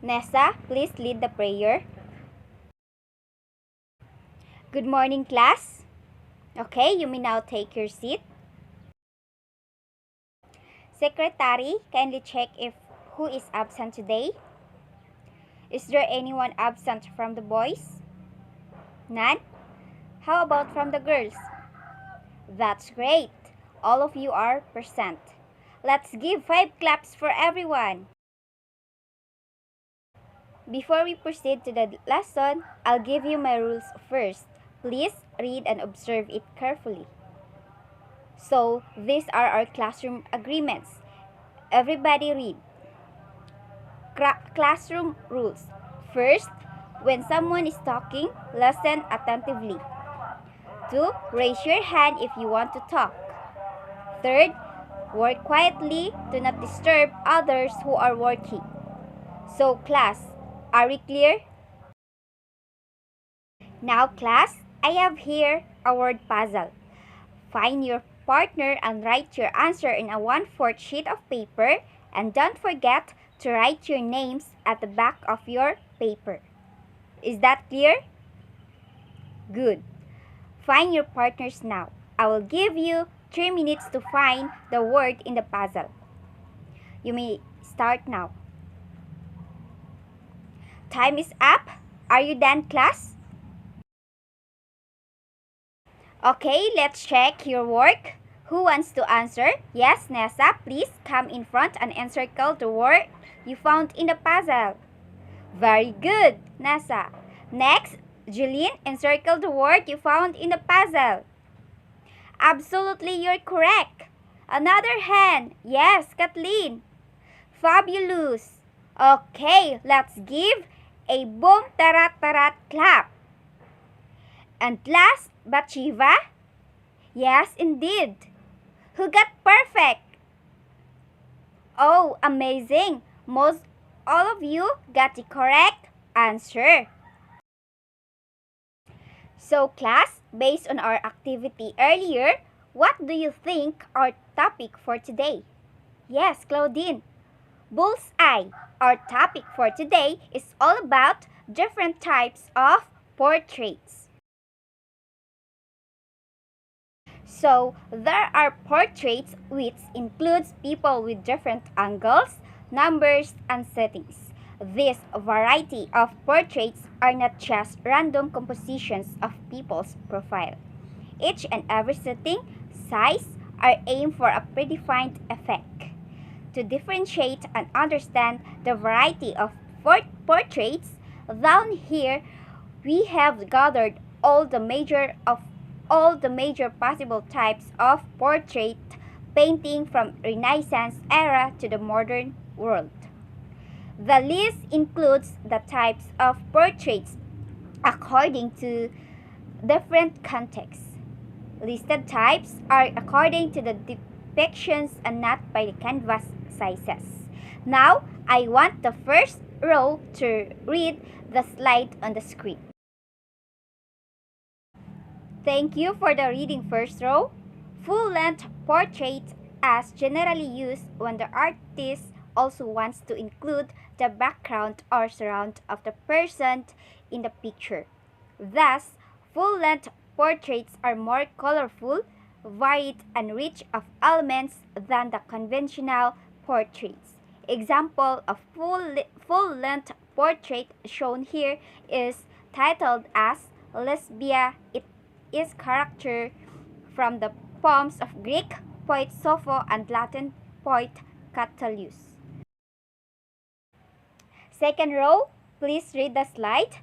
Nessa, please lead the prayer. Good morning, class. Okay, you may now take your seat. Secretary, kindly check if who is absent today. Is there anyone absent from the boys? None? How about from the girls? That's great. All of you are present. Let's give 5 claps for everyone. Before we proceed to the lesson, I'll give you my rules first. Please read and observe it carefully. So, these are our classroom agreements. Everybody read. Classroom rules. First, when someone is talking, listen attentively. 2. Raise your hand if you want to talk. Third, work quietly. Do not disturb others who are working. So, class, are we clear? Now, class, I have here a word puzzle. Find your partner and write your answer in a 1/4 sheet of paper, and don't forget to write your names at the back of your paper. Is that clear? Good. Find your partners now. I will give you 3 minutes to find the word in the puzzle. You may start now. Time is up. Are you done, class? Okay, let's check your work. Who wants to answer? Yes, Nessa, please come in front and encircle the word you found in the puzzle. Very good, Nessa. Next, Jeline, encircle the word you found in the puzzle. Absolutely, you're correct. Another hand. Yes, Kathleen. Fabulous. Okay, let's give a boom tarat tarat clap. And last, Bathsheba. Yes, indeed. Who got perfect? Oh, amazing. Most all of you got the correct answer. So class, based on our activity earlier, what do you think our topic for today? Yes, Claudine. Bullseye. Our topic for today is all about different types of portraits. So, there are portraits which includes people with different angles, numbers, and settings. This variety of portraits are not just random compositions of people's profile. Each and every setting, size, are aimed for a predefined effect. To differentiate and understand the variety of portraits, down here we have gathered all the major possible types of portrait painting from Renaissance era to the modern world. The list includes the types of portraits according to different contexts. Listed types are according to the depictions and not by the canvas sizes. Now, I want the first row to read the slide on the screen. Thank you for the reading first row. Full-length portrait as generally used when the artist also wants to include the background or surround of the person in the picture. Thus, full-length portraits are more colorful, varied, and rich of elements than the conventional portraits. Example of full-length portrait shown here is titled as Lesbia. It is character from the poems of Greek poet Sappho and Latin poet Catullus. Second row, please read the slide.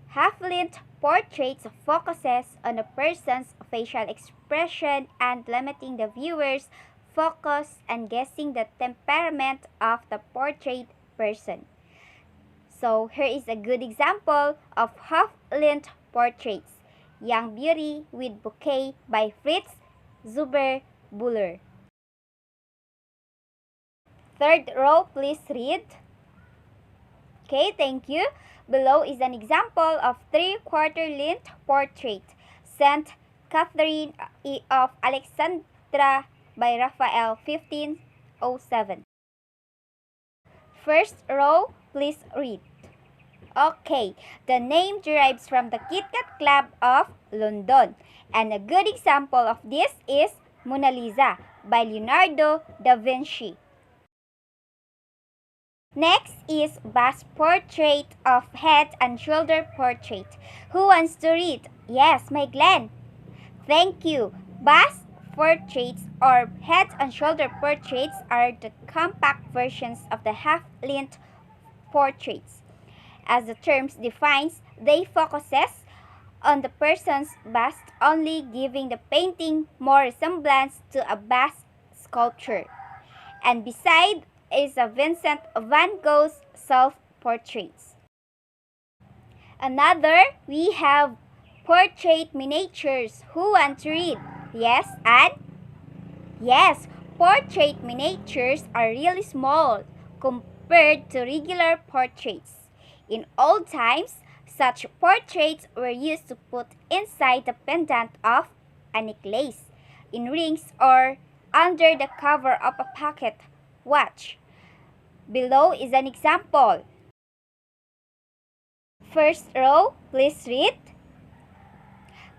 Half-length portraits focuses on a person's facial expression and limiting the viewer's focus and guessing the temperament of the portrayed person. So here is a good example of half-length portraits. Young Beauty with Bouquet by Fritz Zuber Buller. Third row, please read. Okay, thank you. Below is an example of 3/4 length portrait. Saint Catherine of Alexandra by Raphael, 1507. First row, please read. Okay, the name derives from the Kit Kat Club of London. And a good example of this is Mona Lisa by Leonardo da Vinci. Next is bust portrait of head and shoulder portrait. Who wants to read? Yes, my Glenn. Thank you. Bust portraits or head and shoulder portraits are the compact versions of the half-length portraits. As the term defines, they focuses on the person's bust, only giving the painting more resemblance to a bust sculpture. And beside is a Vincent van Gogh's self-portraits. Another, we have portrait miniatures. Who want to read? Yes, and? Yes, portrait miniatures are really small compared to regular portraits. In old times, such portraits were used to put inside the pendant of a necklace, in rings, or under the cover of a pocket watch. Below is an example. First row, please read.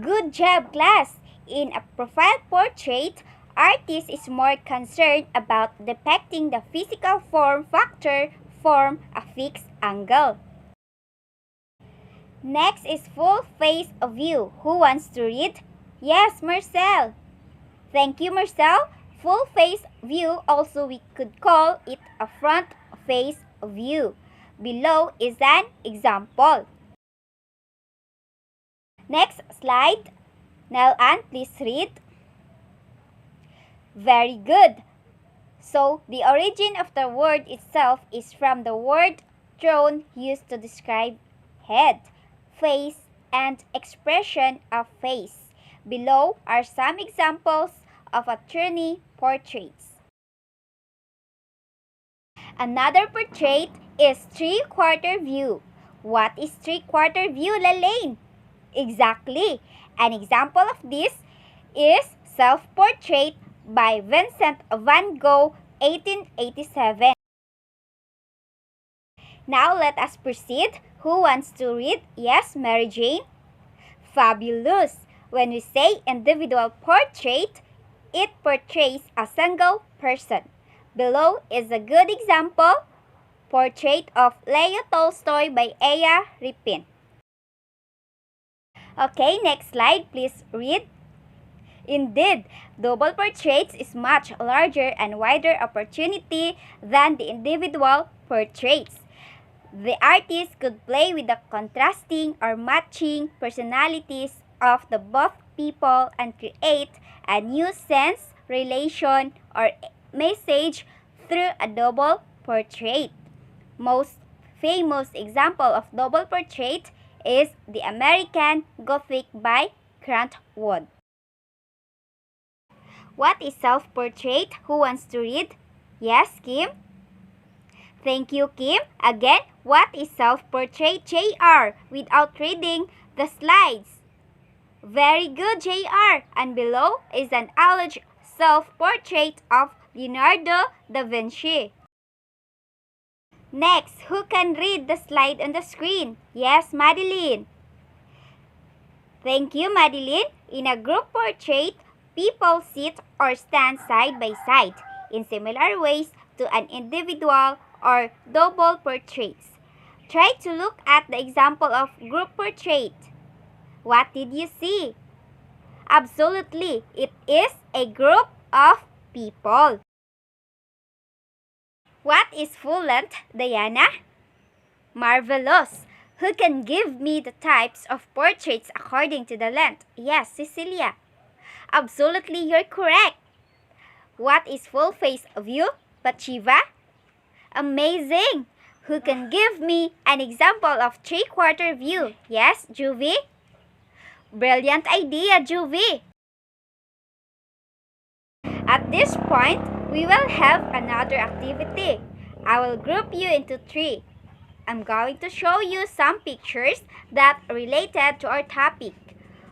Good job, class! In a profile portrait, artist is more concerned about depicting the physical form factor from a fixed angle. Next is full face view. Who wants to read? Yes, Marcel. Thank you, Marcel. Full face view, also we could call it a front face view. Below is an example. Next slide. Nell-Ann, please read. Very good. So, the origin of the word itself is from the word throne used to describe head, face, and expression of face. Below are some examples of attorney portraits. Another portrait is three-quarter view. What is three-quarter view, Lalaine? Exactly. An example of this is Self-Portrait by Vincent van Gogh, 1887. Now let us proceed. Who wants to read? Yes, Mary Jane? Fabulous! When we say individual portrait, it portrays a single person. Below is a good example, Portrait of Leo Tolstoy by Aya Ripin. Okay, next slide, please read. Indeed, double portraits is much larger and wider opportunity than the individual portraits. The artist could play with the contrasting or matching personalities of the both people and create a new sense, relation, or message through a double portrait. Most famous example of double portrait is the American Gothic by Grant Wood. What is self-portrait? Who wants to read? Yes, Kim? Thank you, Kim. Again, what is self-portrait, JR, without reading the slides? Very good, JR. And below is an alleged self-portrait of Leonardo da Vinci. Next, who can read the slide on the screen? Yes, Madeline. Thank you, Madeline. In a group portrait, people sit or stand side by side in similar ways to an individual or double portraits. Try to look at the example of group portrait. What did you see? Absolutely, it is a group of people. What is full length, Diana? Marvelous! Who can give me the types of portraits according to the length? Yes, Cecilia. Absolutely, you're correct. What is full face view, Pachiva? Amazing! Who can give me an example of three-quarter view? Yes, Juvie? Brilliant idea, Juvie! At this point, we will have another activity. I will group you into three. I'm going to show you some pictures that are related to our topic.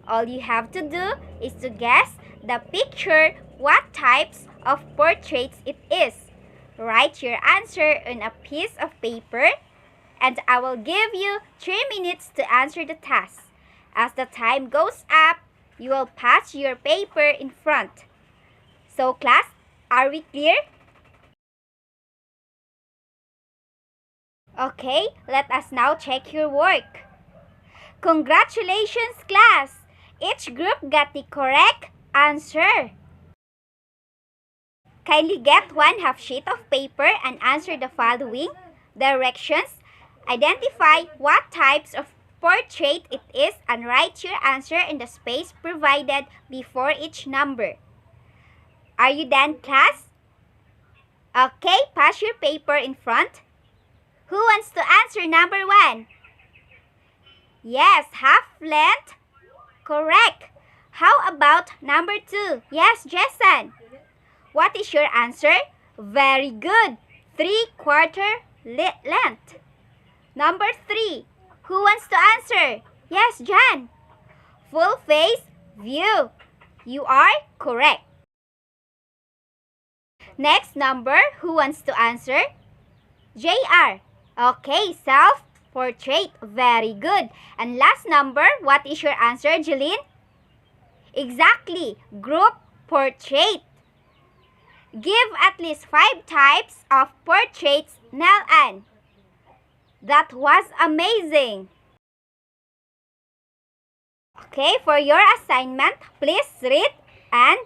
All you have to do is to guess the picture what types of portraits it is. Write your answer on a piece of paper, and I will give you 3 minutes to answer the task. As the time goes up, you will pass your paper in front. So class, are we clear? Okay, let us now check your work. Congratulations, class! Each group got the correct answer. Kindly get one half sheet of paper and answer the following directions. Identify what types of portrait it is and write your answer in the space provided before each number. Are you done, class? Okay, pass your paper in front. Who wants to answer number 1? Yes, half length. Correct. How about number 2? Yes, Jason. What is your answer? Very good. 3/4 length. Number 3. Who wants to answer? Yes, Jan. Full face view. You are correct. Next number, who wants to answer? JR. Okay, self-portrait. Very good. And last number, what is your answer, Jeline? Exactly. Group portrait. Give at least 5 types of portraits, Nell Ann. That was amazing. Okay, for your assignment, please read and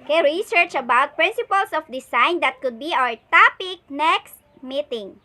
research about principles of design. That could be our topic next meeting.